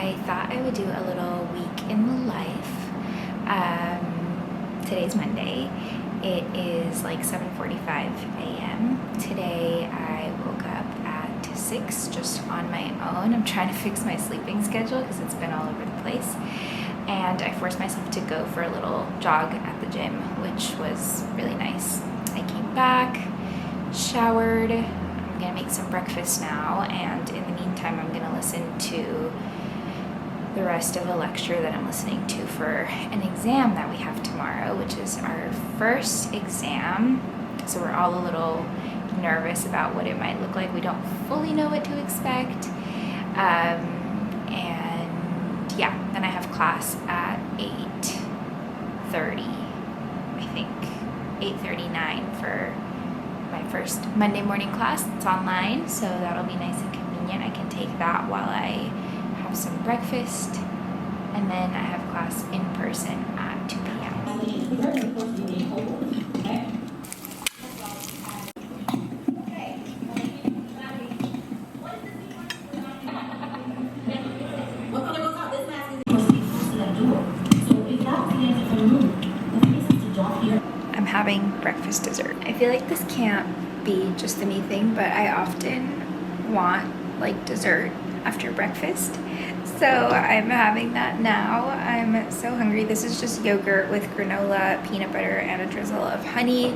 I thought I would do a little week in the life. Today's Monday. It is like 7:45 a.m. Today I woke up at 6 just on my own. I'm trying to fix my sleeping schedule because it's been all over the place. And I forced myself to go for a little jog at the gym, which was really nice. I came back, showered. I'm gonna make some breakfast now, and in the meantime I'm gonna listen to the rest of a lecture that I'm listening to for an exam that we have tomorrow, which is our first exam. So we're all a little nervous about what it might look like. We don't fully know what to expect. And yeah, then I have class at 8:30, I think, 8:39 for my first Monday morning class. It's online, so that'll be nice and convenient. I can take that while I have some breakfast, and then I have class in person at 2 p.m. I'm having breakfast dessert. I feel like this can't be just a me thing, but I often want like dessert after breakfast. So I'm having that now. I'm so hungry. This is just yogurt with granola, peanut butter, and a drizzle of honey.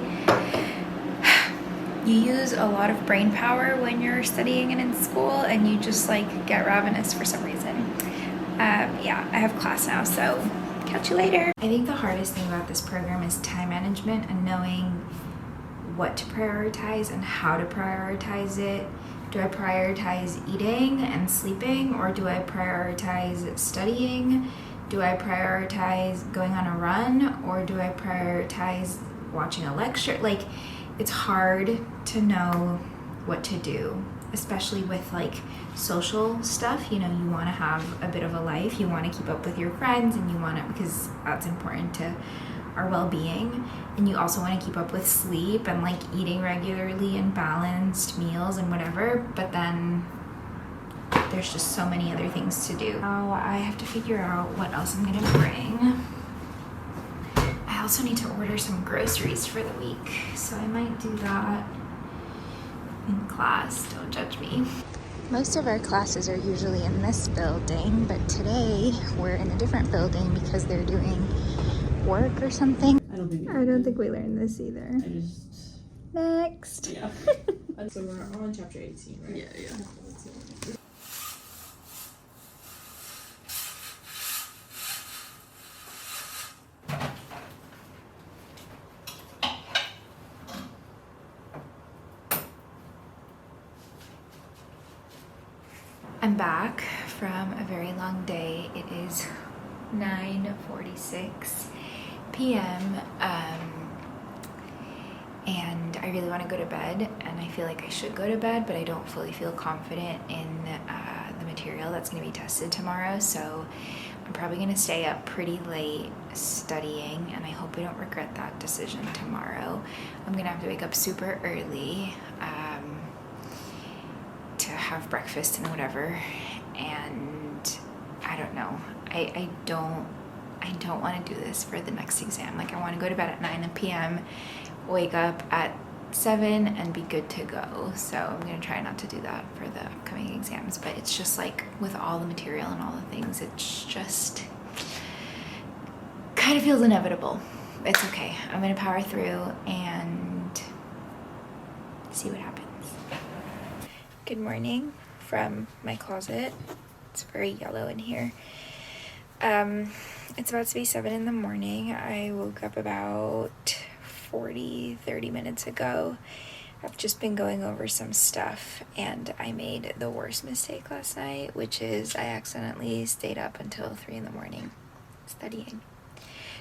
You use a lot of brain power when you're studying and in school, and you just like get ravenous for some reason. Yeah, I have class now, so catch you later. I think the hardest thing about this program is time management and knowing what to prioritize and how to prioritize it. Do I prioritize eating and sleeping, or do I prioritize studying? Do I prioritize going on a run, or do I prioritize watching a lecture? Like, it's hard to know what to do, especially with like social stuff. You know, you want to have a bit of a life. You want to keep up with your friends, and you want to, because that's important to our well-being, and you also want to keep up with sleep and like eating regularly and balanced meals and whatever, but then there's just so many other things to do. Now I have to figure out what else I'm gonna bring. I also need to order some groceries for the week, so I might do that in class. Don't judge me. Most of our classes are usually in this building, but today we're in a different building because they're doing work or something. I don't think we learned this either. Next. Yeah. So we're on chapter 18, right? Yeah. I'm back from a very long day. It is 9:46 p.m. And I really want to go to bed, and I feel like I should go to bed, but I don't fully feel confident in the material that's going to be tested tomorrow, so I'm probably going to stay up pretty late studying, and I hope I don't regret that decision tomorrow. I'm going to have to wake up super early to have breakfast and whatever, and I don't know. I don't want to do this for the next exam. Like, I want to go to bed at 9 p.m., wake up at 7, and be good to go. So I'm going to try not to do that for the upcoming exams. But it's just like, with all the material and all the things, it's just kind of feels inevitable. It's okay. I'm going to power through and see what happens. Good morning from my closet. It's very yellow in here. It's about to be 7 in the morning. I woke up about 30 minutes ago. I've just been going over some stuff, and I made the worst mistake last night, which is I accidentally stayed up until 3 in the morning studying.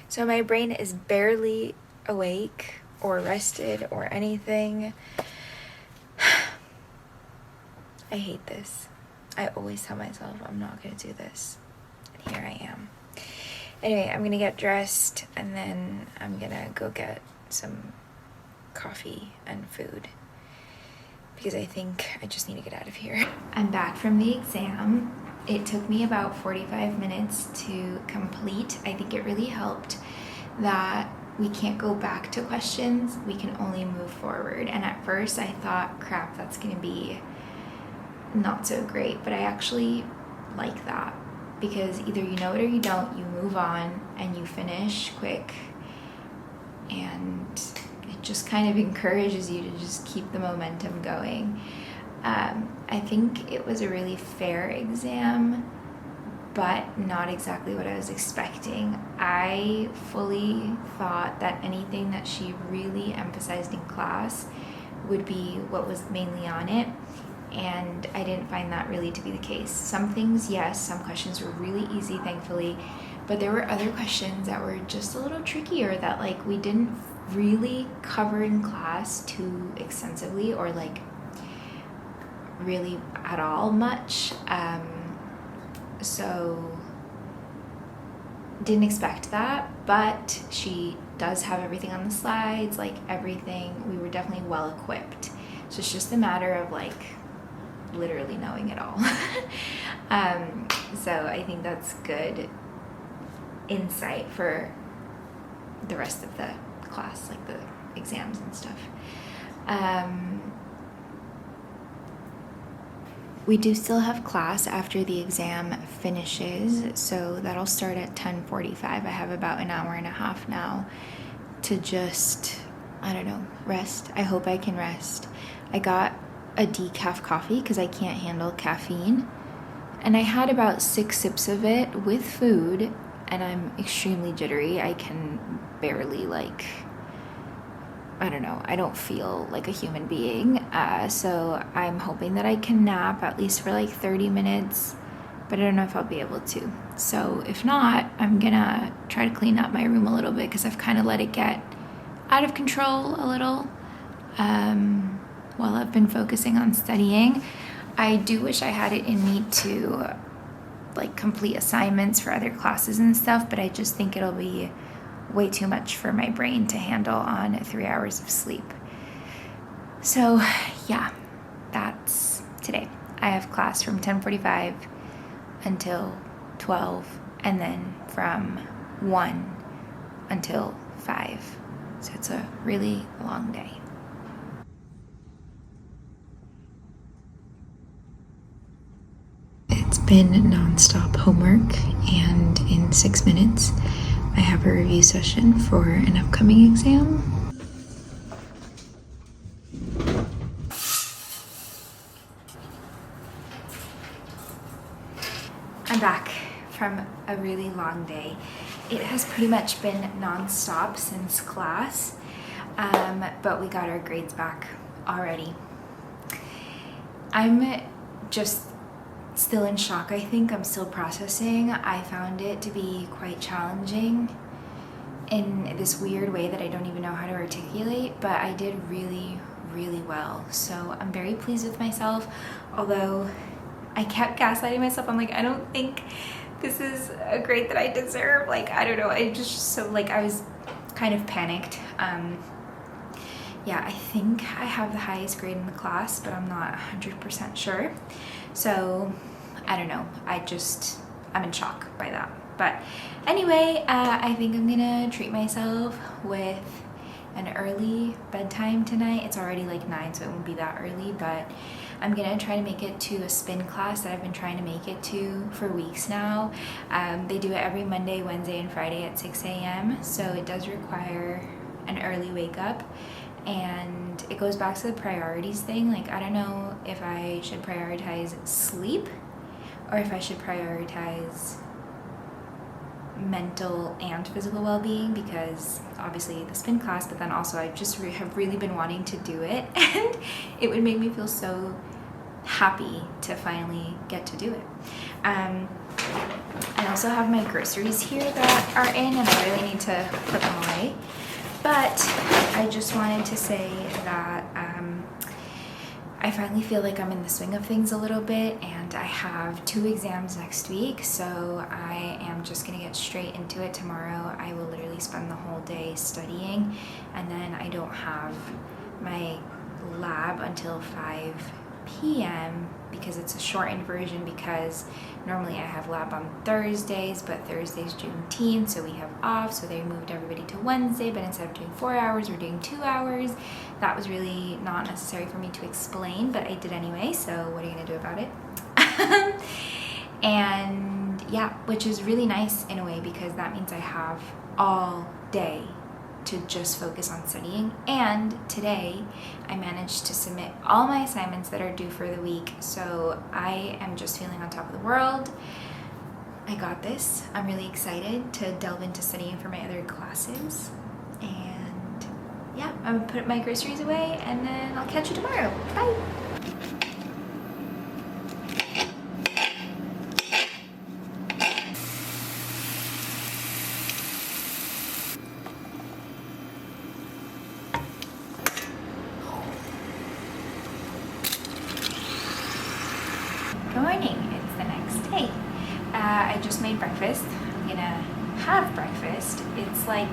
So my brain is barely awake or rested or anything. I hate this. I always tell myself I'm not gonna do this, and here I am. Anyway, I'm gonna get dressed, and then I'm gonna go get some coffee and food, because I think I just need to get out of here. I'm back from the exam. It took me about 45 minutes to complete. I think it really helped that we can't go back to questions, we can only move forward. And at first I thought, crap, that's gonna be not so great, but I actually like that, because either you know it or you don't, you move on and you finish quick, and it just kind of encourages you to just keep the momentum going. I think it was a really fair exam, but not exactly what I was expecting. I fully thought that anything that she really emphasized in class would be what was mainly on it, and I didn't find that really to be the case. Some things, yes, some questions were really easy, thankfully, but there were other questions that were just a little trickier that like we didn't really cover in class too extensively, or like really at all much. So didn't expect that, but she does have everything on the slides, like everything. We were definitely well equipped. So it's just a matter of like literally knowing it all. So I think that's good insight for the rest of the class, like the exams and stuff. We do still have class after the exam finishes, so that'll start at 10:45. I have about an hour and a half now to just, I don't know, rest. I hope I can rest. I got a decaf coffee because I can't handle caffeine, and I had about 6 sips of it with food, and I'm extremely jittery. I can barely, like, I don't know, I don't feel like a human being, so I'm hoping that I can nap at least for like 30 minutes, but I don't know if I'll be able to. So if not, I'm gonna try to clean up my room a little bit because I've kind of let it get out of control a little while I've been focusing on studying. I do wish I had it in me to like complete assignments for other classes and stuff, but I just think it'll be way too much for my brain to handle on 3 hours of sleep. So yeah, that's today. I have class from 10:45 until 12, and then from 1 until 5. So it's a really long day. It's been nonstop homework, and in 6 minutes I have a review session for an upcoming exam. I'm back from a really long day. It has pretty much been non-stop since class, but we got our grades back already. I'm just still in shock, I think. I'm still processing. I found it to be quite challenging in this weird way that I don't even know how to articulate, but I did really, really well. So I'm very pleased with myself, although I kept gaslighting myself. I'm like, I don't think this is a grade that I deserve. Like, I don't know. I just so like I was kind of panicked. Yeah, I think I have the highest grade in the class, but I'm not 100% sure. So I don't know. I'm in shock by that. But anyway, I think I'm gonna treat myself with an early bedtime tonight. It's already like 9, so it won't be that early, but I'm gonna try to make it to a spin class that I've been trying to make it to for weeks now. They do it every Monday, Wednesday, and Friday at 6 a.m. So it does require an early wake up, and it goes back to the priorities thing. Like, I don't know if I should prioritize sleep or if I should prioritize mental and physical well-being, because obviously the spin class, but then also I just have really been wanting to do it, and it would make me feel so happy to finally get to do it. I also have my groceries here that are in, and I really need to put them away. But I just wanted to say that I finally feel like I'm in the swing of things a little bit, and I have 2 exams next week, so I am just gonna get straight into it tomorrow. I will literally spend the whole day studying, and then I don't have my lab until 5 p.m. because it's a shortened version, because normally I have lab on Thursdays, but Thursday's Juneteenth, so we have off, so they moved everybody to Wednesday, but instead of doing 4 hours, we're doing 2 hours. That was really not necessary for me to explain, but I did anyway, so what are you gonna do about it? And yeah, which is really nice in a way, because that means I have all day to just focus on studying. And today I managed to submit all my assignments that are due for the week, so I am just feeling on top of the world. I got this. I'm really excited to delve into studying for my other classes. And yeah, I'm gonna put my groceries away and then I'll catch you tomorrow. Bye. Good morning, it's the next day. I just made breakfast. I'm gonna have breakfast. It's like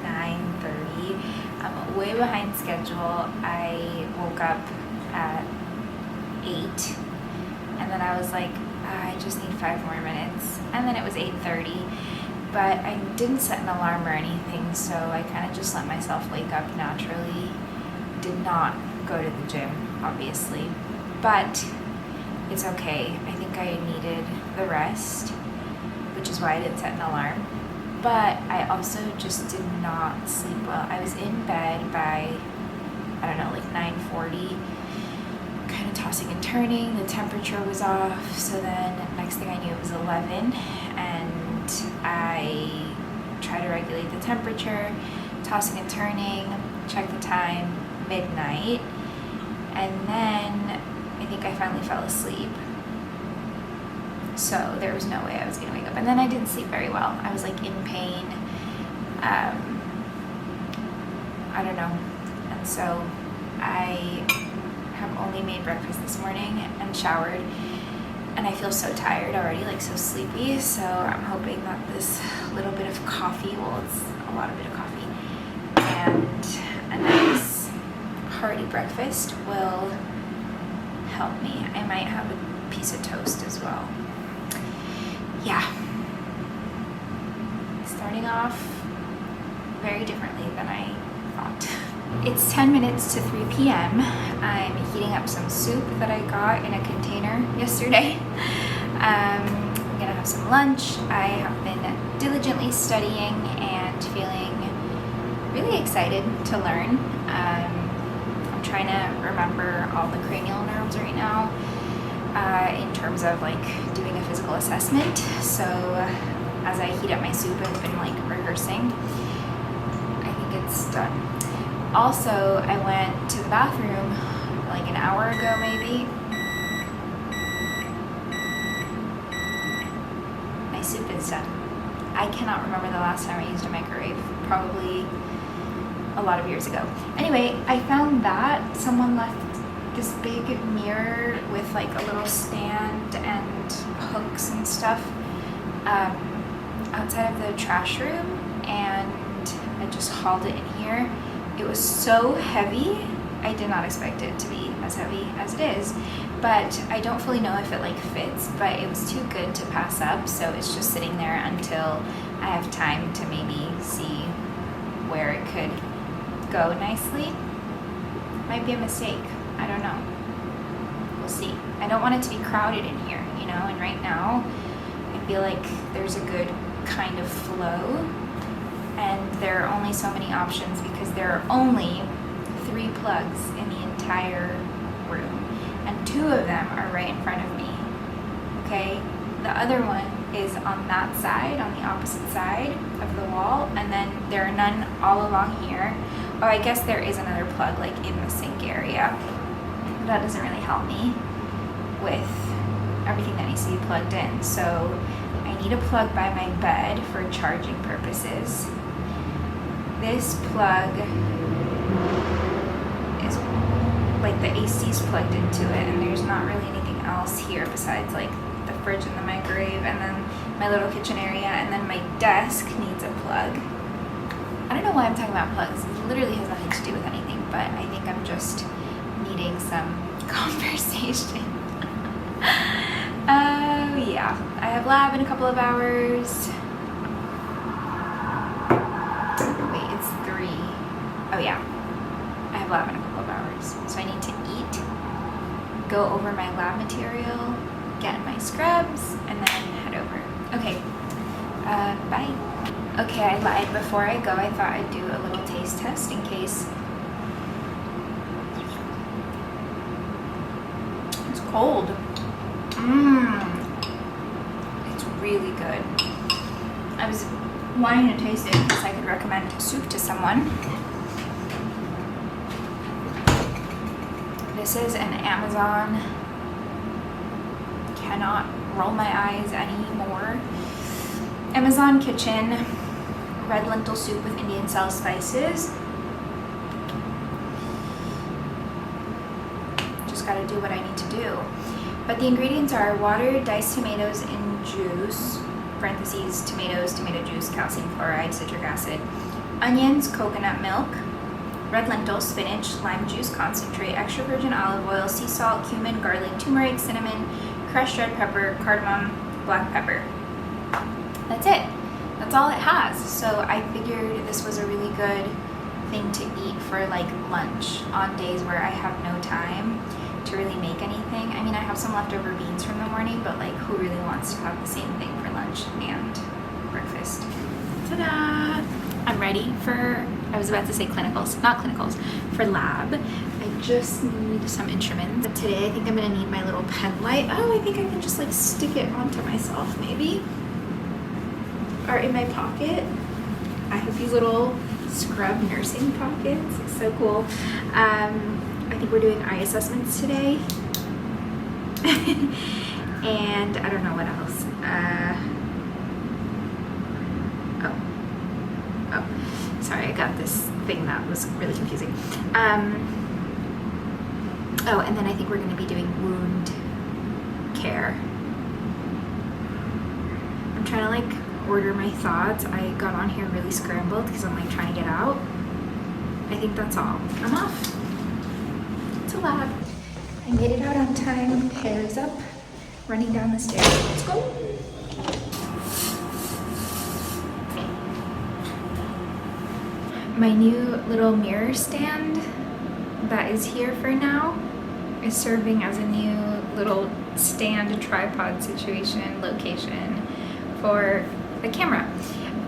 9:30. I'm way behind schedule. I woke up at 8 and then I was like, I just need 5 more minutes. And then it was 8:30, but I didn't set an alarm or anything, so I kind of just let myself wake up naturally. Did not go to the gym, obviously, but it's okay. I think I needed the rest, which is why I didn't set an alarm. But I also just did not sleep well. I was in bed by, I don't know, like 9:40, kind of tossing and turning. The temperature was off, so then next thing I knew it was 11, and I tried to regulate the temperature, tossing and turning, check the time, midnight, and then I think I finally fell asleep. So there was no way I was gonna wake up. And then I didn't sleep very well. I was like in pain. I don't know. And so I have only made breakfast this morning and showered. And I feel so tired already, like so sleepy. So I'm hoping that this little bit of coffee, well, it's a lot of bit of coffee, and a nice hearty breakfast will help me. I might have a piece of toast as well. Yeah. Starting off very differently than I thought. It's 10 minutes to 3 p.m. I'm heating up some soup that I got in a container yesterday. I'm gonna have some lunch. I have been diligently studying and feeling really excited to learn. I'm trying to remember all the cranial nerves right now in terms of like doing a physical assessment. So as I heat up my soup, I've been like rehearsing. I think it's done. Also, I went to the bathroom like an hour ago maybe. My soup is done. I cannot remember the last time I used a microwave. Probably a lot of years ago. Anyway, I found that someone left this big mirror with like a little stand and hooks and stuff outside of the trash room, and I just hauled it in here. It was so heavy. I did not expect it to be as heavy as it is, but I don't fully know if it like fits, but it was too good to pass up, so it's just sitting there until I have time to maybe see where it could go nicely. Might be a mistake. I don't know. We'll see. I don't want it to be crowded in here, you know, and right now I feel like there's a good kind of flow, and there are only so many options because there are only 3 plugs in the entire room, and 2 of them are right in front of me. Okay? The other one is on that side, on the opposite side of the wall, and then there are none all along here. Oh, I guess there is another plug like in the sink area. But that doesn't really help me with everything that needs to be plugged in. So I need a plug by my bed for charging purposes. This plug is like the AC's plugged into it, and there's not really anything else here besides like the fridge and the microwave, and then my little kitchen area, and then my desk needs a plug. I don't know why I'm talking about plugs. It literally has nothing to do with anything, but I think I'm just needing some conversation. Oh yeah, I have lab in a couple of hours. Wait, it's 3. Oh yeah, I have lab in a couple of hours. So I need to eat, go over my lab material, get in my scrubs, and then head over. Okay, bye. Okay, I lied. Before I go, I thought I'd do a little taste test in case. It's cold. It's really good. I was wanting to taste it because I could recommend soup to someone. This is an Amazon. Cannot roll my eyes anymore. Amazon Kitchen red lentil soup with Indian style spices. Just gotta do what I need to do. But the ingredients are water, diced tomatoes in juice, parentheses, tomatoes, tomato juice, calcium chloride, citric acid, onions, coconut milk, red lentils, spinach, lime juice concentrate, extra virgin olive oil, sea salt, cumin, garlic, turmeric, cinnamon, crushed red pepper, cardamom, black pepper. That's it. That's all it has. So I figured this was a really good thing to eat for like lunch on days where I have no time to really make anything. I mean, I have some leftover beans from the morning, but like who really wants to have the same thing for lunch and breakfast? Ta-da! I'm ready for, I was about to say clinicals, not clinicals, for lab. I just need some instruments. But today I think I'm gonna need my little pen light. Oh, I think I can just like stick it onto myself maybe. Or in my pocket. I have these little scrub nursing pockets. It's so cool. I think we're doing eye assessments today. And I don't know what else. Oh, sorry, I got this thing that was really confusing. Oh, and then I think we're going to be doing wound care. I'm trying to like order my thoughts. I got on here really scrambled because I'm like trying to get out. I think that's all. I'm off to lab. I made it out on time. Hair is up. Running down the stairs. Let's go. My new little mirror stand that is here for now is serving as a new little stand and tripod situation location for the camera.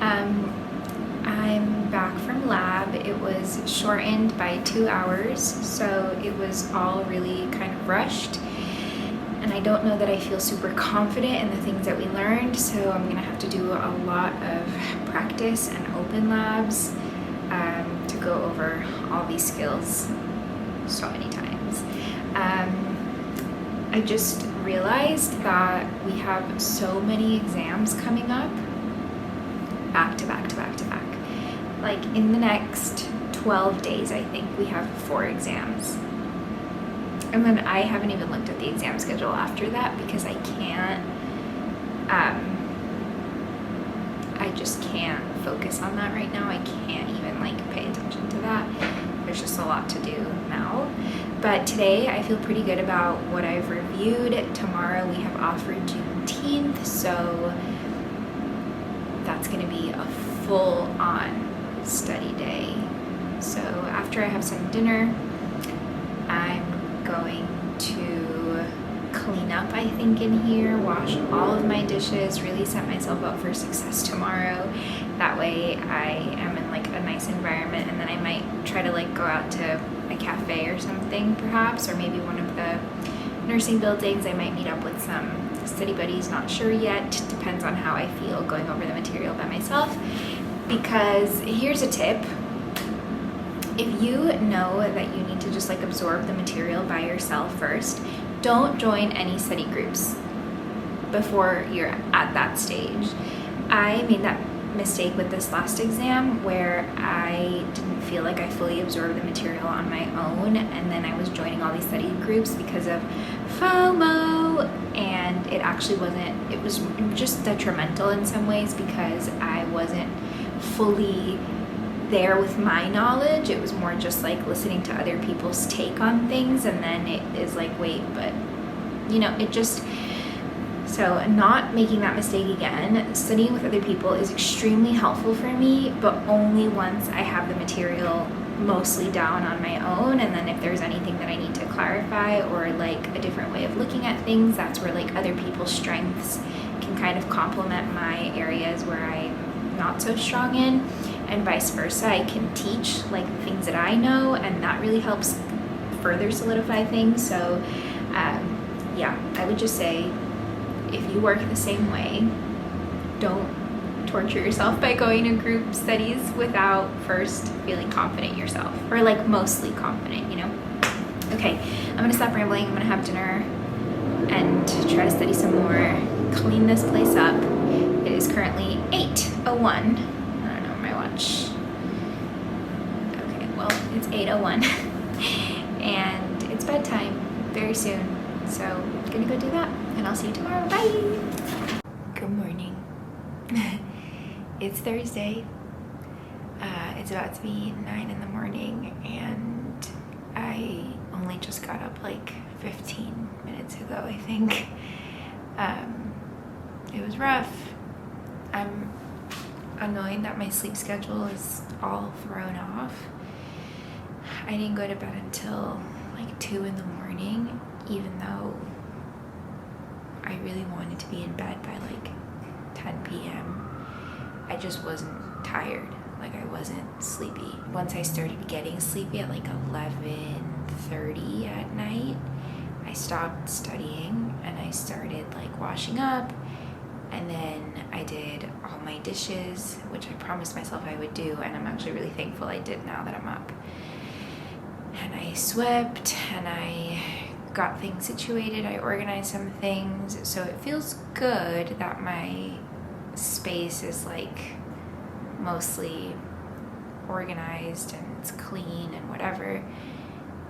I'm back from lab. It was shortened by 2 hours, so it was all really kind of rushed. And I don't know that I feel super confident in the things that we learned, so I'm gonna have to do a lot of practice and open labs to go over all these skills so many times. I just realized that we have so many exams coming up back to back to back to back. Like in the next 12 days, I think we have 4 exams. And then I haven't even looked at the exam schedule after that because I can't, I just can't focus on that right now. I can't even like pay attention to that. There's just a lot to do now. But today I feel pretty good about what I've reviewed. Tomorrow we have off for Juneteenth, so that's gonna be a full-on study day. So after I have some dinner, I'm going to clean up, I think, in here, wash all of my dishes, really set myself up for success tomorrow. That way I am in like a nice environment, and then I might try to like go out to a cafe or something perhaps, or maybe one of the nursing buildings. I might meet up with some study buddies, not sure yet, depends on how I feel going over the material by myself. Because here's a tip: if you know that you need to just like absorb the material by yourself first, don't join any study groups before you're at that stage. I made that mistake with this last exam where I didn't feel like I fully absorbed the material on my own, and then I was joining all these study groups because of FOMO, and it actually wasn't, it was just detrimental in some ways because I wasn't fully there with my knowledge. It was more just like listening to other people's take on things, and then it is like, wait, but you know, it just, so not making that mistake again. Studying with other people is extremely helpful for me, but only once I have the material mostly down on my own. And then if there's anything that I need to clarify or like a different way of looking at things, that's where like other people's strengths can kind of complement my areas where I'm not so strong in, and vice versa. I can teach like the things that I know, and that really helps further solidify things. So yeah, I would just say, if you work the same way, don't torture yourself by going to group studies without first feeling confident yourself, or like mostly confident, you know? Okay, I'm gonna stop rambling. I'm gonna have dinner and try to study some more, clean this place up. It is currently 8:01. I don't know my watch. Okay, well, it's 8:01 and it's bedtime very soon. So I'm gonna go do that, and I'll see you tomorrow. Bye. Good morning. It's Thursday. It's about to be 9 in the morning, and I only just got up like 15 minutes ago, I think. It was rough. I'm annoyed that my sleep schedule is all thrown off. I didn't go to bed until like 2 in the morning, even though I really wanted to be in bed by like 10 p.m. I just wasn't tired, like I wasn't sleepy. Once I started getting sleepy at like 11:30 at night, I stopped studying and I started like washing up, and then I did all my dishes, which I promised myself I would do, and I'm actually really thankful I did now that I'm up. And I swept, and I got things situated, I organized some things, so it feels good that my space is like mostly organized and it's clean and whatever,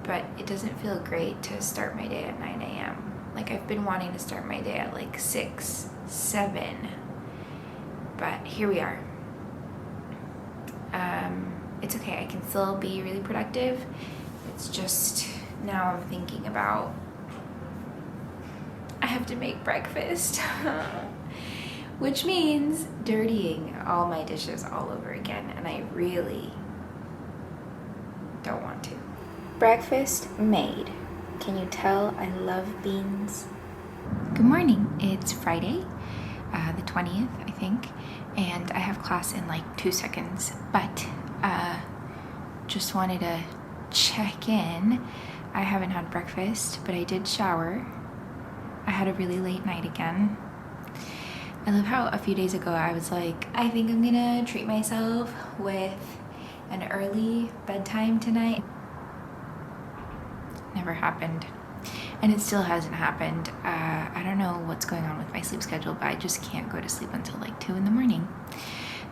but it doesn't feel great to start my day at 9 a.m. Like I've been wanting to start my day at like 6, 7, but here we are. It's okay, I can still be really productive. It's just now I'm thinking about, I have to make breakfast, which means dirtying all my dishes all over again, and I really don't want to. Breakfast made. Can you tell I love beans? Good morning. It's Friday, the 20th, I think, and I have class in like 2 seconds, but just wanted to check in. I haven't had breakfast, but I did shower. I had a really late night again. I love how a few days ago I was like, I think I'm gonna treat myself with an early bedtime tonight. Never happened. And it still hasn't happened. I don't know what's going on with my sleep schedule, but I just can't go to sleep until like 2 in the morning.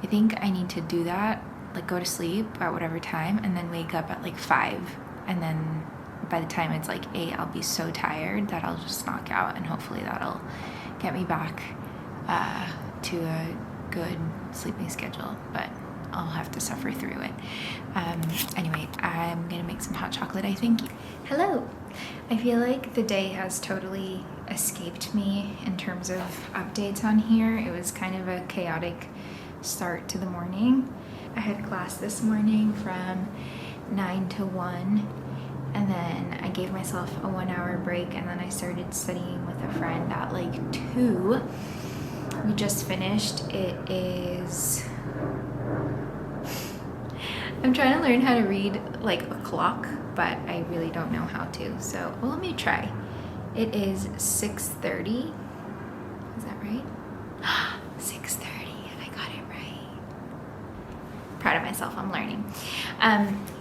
I think I need to do that, like go to sleep at whatever time and then wake up at like 5. And then by the time it's like 8, I'll be so tired that I'll just knock out, and hopefully that'll get me back to a good sleeping schedule, but I'll have to suffer through it. Anyway, I'm gonna make some hot chocolate, I think. Hello! I feel like the day has totally escaped me in terms of updates on here. It was kind of a chaotic start to the morning. I had class this morning from 9 to 1, and then I gave myself a 1-hour break, and then I started studying with a friend at like 2. We just finished. It is... I'm trying to learn how to read like a clock, but I really don't know how to. So, well, let me try. It is 6:30. Is that right? 6:30, and I got it right. Proud of myself, I'm learning.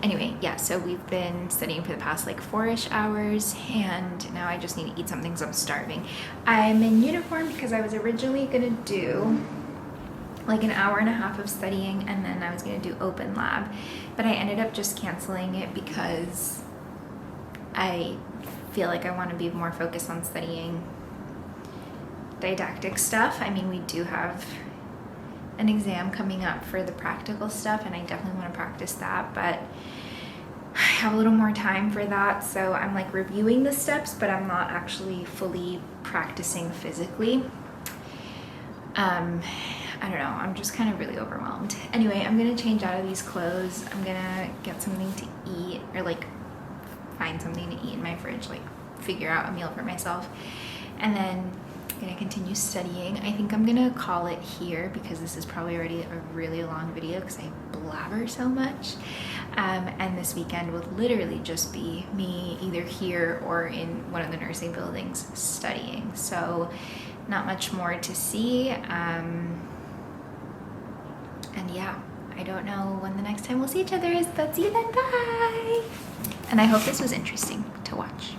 Anyway, yeah, so we've been studying for the past like 4-ish hours, and now I just need to eat something because I'm starving. I'm in uniform because I was originally gonna do like an hour and a half of studying, and then I was gonna do open lab, but I ended up just canceling it because I feel like I want to be more focused on studying didactic stuff. I mean, we do have an exam coming up for the practical stuff, and I definitely want to practice that, but I have a little more time for that, so I'm like reviewing the steps, but I'm not actually fully practicing physically. I don't know, I'm just kind of really overwhelmed. Anyway, I'm gonna change out of these clothes. I'm gonna get something to eat, or like find something to eat in my fridge, like figure out a meal for myself, and then I'm gonna continue studying. I think I'm gonna call it here because this is probably already a really long video because I blabber so much. And this weekend will literally just be me either here or in one of the nursing buildings studying. So not much more to see. And yeah, I don't know when the next time we'll see each other is, but see you then, bye! And I hope this was interesting to watch.